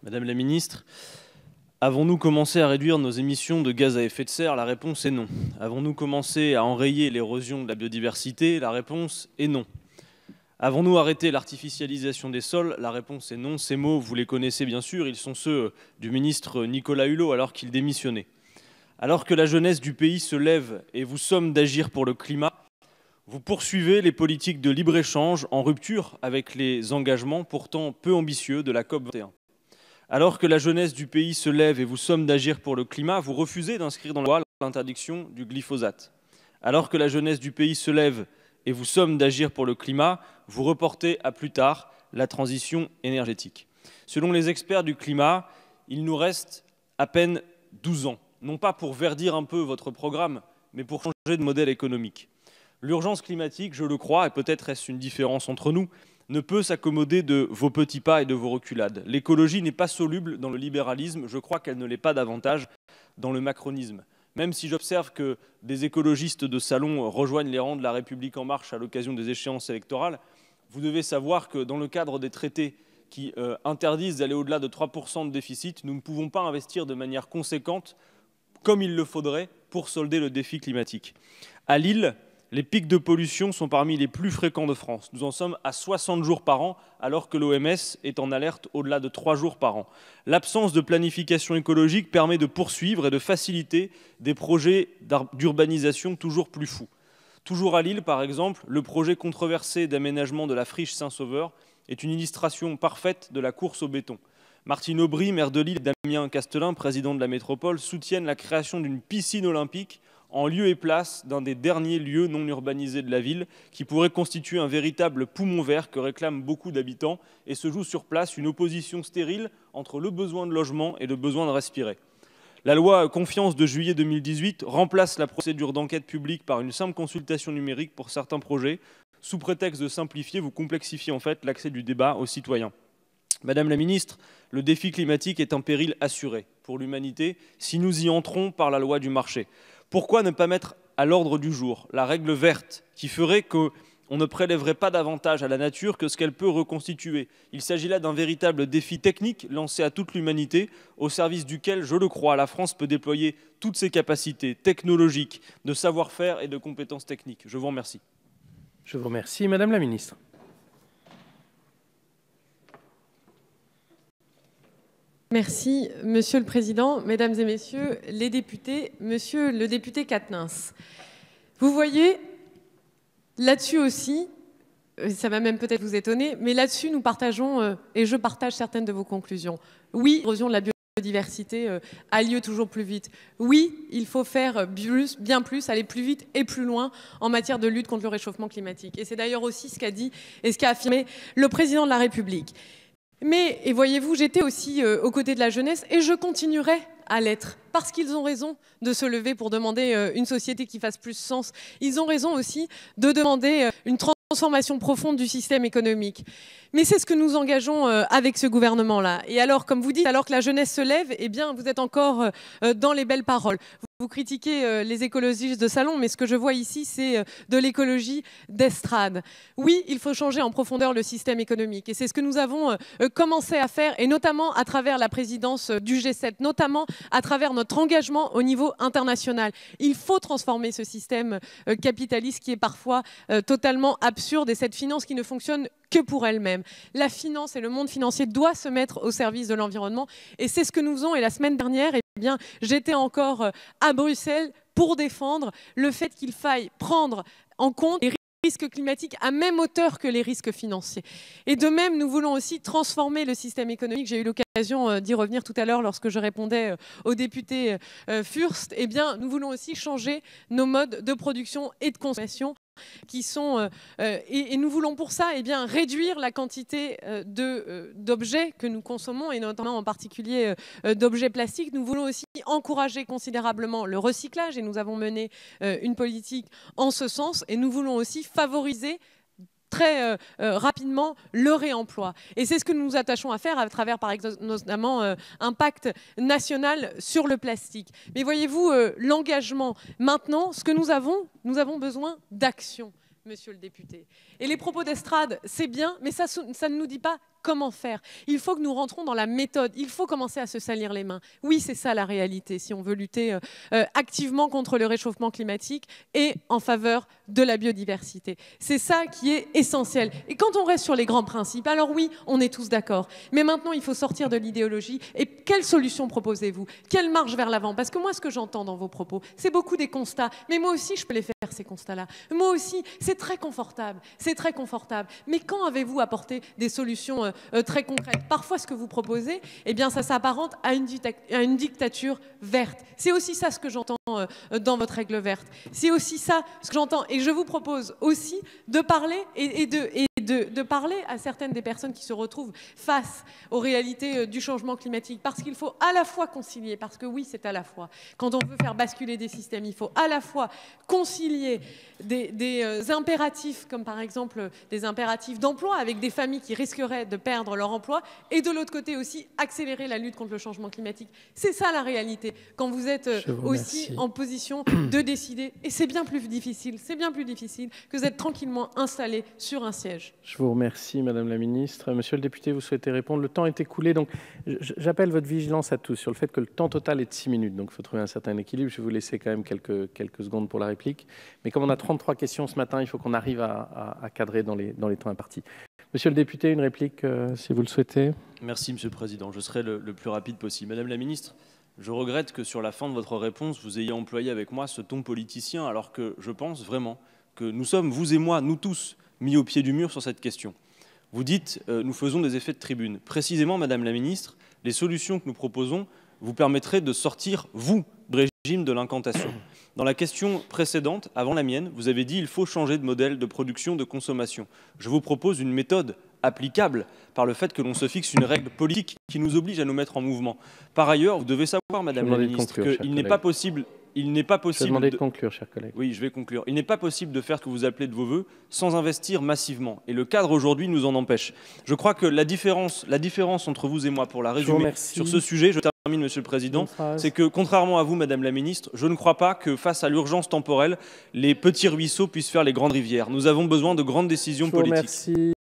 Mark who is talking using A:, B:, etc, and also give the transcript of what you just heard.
A: Madame la ministre, avons-nous commencé à réduire nos émissions de gaz à effet de serre? La réponse est non. Avons-nous commencé à enrayer l'érosion de la biodiversité? La réponse est non. Avons-nous arrêté l'artificialisation des sols? La réponse est non. Ces mots, vous les connaissez bien sûr, ils sont ceux du ministre Nicolas Hulot alors qu'il démissionnait. Alors que la jeunesse du pays se lève et vous somme d'agir pour le climat, vous poursuivez les politiques de libre-échange en rupture avec les engagements pourtant peu ambitieux de la COP21. Alors que la jeunesse du pays se lève et vous somme d'agir pour le climat, vous refusez d'inscrire dans la loi l'interdiction du glyphosate. Alors que la jeunesse du pays se lève et vous somme d'agir pour le climat, vous reportez à plus tard la transition énergétique. Selon les experts du climat, il nous reste à peine 12 ans, non pas pour verdir un peu votre programme, mais pour changer de modèle économique. L'urgence climatique, je le crois, et peut-être est-ce une différence entre nous, ne peut s'accommoder de vos petits pas et de vos reculades. L'écologie n'est pas soluble dans le libéralisme, je crois qu'elle ne l'est pas davantage dans le macronisme. Même si j'observe que des écologistes de salon rejoignent les rangs de La République En Marche à l'occasion des échéances électorales, vous devez savoir que dans le cadre des traités qui interdisent d'aller au-delà de 3% de déficit, nous ne pouvons pas investir de manière conséquente, comme il le faudrait, pour solder le défi climatique. À Lille, les pics de pollution sont parmi les plus fréquents de France. Nous en sommes à 60 jours par an, alors que l'OMS est en alerte au-delà de 3 jours par an. L'absence de planification écologique permet de poursuivre et de faciliter des projets d'urbanisation toujours plus fous. Toujours à Lille, par exemple, le projet controversé d'aménagement de la friche Saint-Sauveur est une illustration parfaite de la course au béton. Martine Aubry, maire de Lille, et Damien Castelin, président de la métropole, soutiennent la création d'une piscine olympique en lieu et place d'un des derniers lieux non urbanisés de la ville, qui pourrait constituer un véritable poumon vert que réclament beaucoup d'habitants, et se joue sur place une opposition stérile entre le besoin de logement et le besoin de respirer. La loi Confiance de juillet 2018 remplace la procédure d'enquête publique par une simple consultation numérique pour certains projets. Sous prétexte de simplifier, vous complexifiez en fait l'accès du débat aux citoyens. Madame la ministre, le défi climatique est un péril assuré pour l'humanité si nous y entrons par la loi du marché. Pourquoi ne pas mettre à l'ordre du jour la règle verte qui ferait qu'on ne prélèverait pas davantage à la nature que ce qu'elle peut reconstituer? Il s'agit là d'un véritable défi technique lancé à toute l'humanité, au service duquel, je le crois, la France peut déployer toutes ses capacités technologiques, de savoir-faire et de compétences techniques. Je vous remercie.
B: Je vous remercie. Madame la ministre.
C: Merci, Monsieur le Président, Mesdames et Messieurs les députés, Monsieur le député Quatennens. Vous voyez, là-dessus aussi, ça va même peut-être vous étonner, mais là-dessus nous partageons, et je partage certaines de vos conclusions. Oui, l'érosion de la biodiversité a lieu toujours plus vite. Oui, il faut faire bien plus, aller plus vite et plus loin en matière de lutte contre le réchauffement climatique. Et c'est d'ailleurs aussi ce qu'a dit et ce qu'a affirmé le Président de la République. Mais, et voyez-vous, j'étais aussi aux côtés de la jeunesse et je continuerai à l'être, parce qu'ils ont raison de se lever pour demander une société qui fasse plus sens. Ils ont raison aussi de demander une transformation profonde du système économique. Mais c'est ce que nous engageons avec ce gouvernement-là. Et alors, comme vous dites, alors que la jeunesse se lève, eh bien, vous êtes encore dans les belles paroles. Vous critiquez les écologistes de salon, mais ce que je vois ici, c'est de l'écologie d'estrade. Oui, il faut changer en profondeur le système économique. Et c'est ce que nous avons commencé à faire, et notamment à travers la présidence du G7, notamment à travers notre engagement au niveau international. Il faut transformer ce système capitaliste qui est parfois totalement absurde, et cette finance qui ne fonctionne que pour elle-même. La finance et le monde financier doivent se mettre au service de l'environnement, et c'est ce que nous faisons. Et la semaine dernière, eh bien, j'étais encore à Bruxelles pour défendre le fait qu'il faille prendre en compte les risques climatiques à même hauteur que les risques financiers. Et de même, nous voulons aussi transformer le système économique. J'ai eu l'occasion d'y revenir tout à l'heure lorsque je répondais au député Fürst. Eh bien, nous voulons aussi changer nos modes de production et de consommation qui sont et nous voulons pour ça réduire la quantité d'objets que nous consommons, et notamment en particulier d'objets plastiques. Nous voulons aussi encourager considérablement le recyclage, et nous avons mené une politique en ce sens, et nous voulons aussi favoriser très rapidement le réemploi. Et c'est ce que nous nous attachons à faire à travers, par exemple, notamment un pacte national sur le plastique. Mais voyez-vous, l'engagement, maintenant, ce que nous avons besoin d'action, monsieur le député. Et les propos d'estrade, c'est bien, mais ça ne nous dit pas comment faire. Il faut que nous rentrons dans la méthode. Il faut commencer à se salir les mains. Oui, c'est ça la réalité, si on veut lutter activement contre le réchauffement climatique et en faveur de la biodiversité. C'est ça qui est essentiel. Et quand on reste sur les grands principes, alors oui, on est tous d'accord. Mais maintenant, il faut sortir de l'idéologie. Et quelle solution proposez-vous? Quelle marche vers l'avant? Parce que moi, ce que j'entends dans vos propos, c'est beaucoup des constats. Mais moi aussi, je peux les faire, ces constats-là. Moi aussi, c'est très confortable. C'est très confortable. Mais quand avez-vous apporté des solutions très concrètes? Parfois, ce que vous proposez, eh bien, ça s'apparente à une dictature verte. C'est aussi ça ce que j'entends dans votre règle verte. C'est aussi ça ce que j'entends. Et je vous propose aussi de parler de parler à certaines des personnes qui se retrouvent face aux réalités du changement climatique. Parce qu'il faut à la fois concilier, parce que oui, c'est à la fois. Quand on veut faire basculer des systèmes, il faut à la fois concilier des impératifs, comme par exemple des impératifs d'emploi, avec des familles qui risqueraient de perdre leur emploi, et de l'autre côté aussi accélérer la lutte contre le changement climatique. C'est ça la réalité, quand vous êtes aussi en position de décider. Et c'est bien plus difficile que d'être tranquillement installé sur un siège.
B: Je vous remercie, Madame la Ministre. Monsieur le député, vous souhaitez répondre? Le temps est écoulé, donc j'appelle votre vigilance à tous sur le fait que le temps total est de 6 minutes, donc il faut trouver un certain équilibre. Je vais vous laisser quand même quelques secondes pour la réplique. Mais comme on a 33 questions ce matin, il faut qu'on arrive à cadrer dans les temps impartis. Monsieur le député, une réplique, si vous le souhaitez.
A: Merci, Monsieur le Président. Je serai le plus rapide possible. Madame la Ministre, je regrette que sur la fin de votre réponse, vous ayez employé avec moi ce ton politicien, alors que je pense vraiment que nous sommes, vous et moi, nous tous, mis au pied du mur sur cette question. Vous dites nous faisons des effets de tribune. Précisément, Madame la Ministre, les solutions que nous proposons vous permettraient de sortir, vous, du régime de l'incantation. Dans la question précédente, avant la mienne, vous avez dit il faut changer de modèle de production, de consommation. Je vous propose une méthode applicable par le fait que l'on se fixe une règle politique qui nous oblige à nous mettre en mouvement. Par ailleurs, vous devez savoir, Madame la Ministre, qu'il n'est pas possible... Il n'est pas possible.
B: Je vais demander de conclure, chers collègues.
A: Oui, je vais conclure. Il n'est pas possible de faire ce que vous appelez de vos voeux sans investir massivement. Et le cadre aujourd'hui nous en empêche. Je crois que la différence entre vous et moi, pour la résumer sur ce sujet, je termine, Monsieur le Président, c'est que contrairement à vous, Madame la Ministre, je ne crois pas que face à l'urgence temporelle, les petits ruisseaux puissent faire les grandes rivières. Nous avons besoin de grandes décisions politiques.
B: Merci.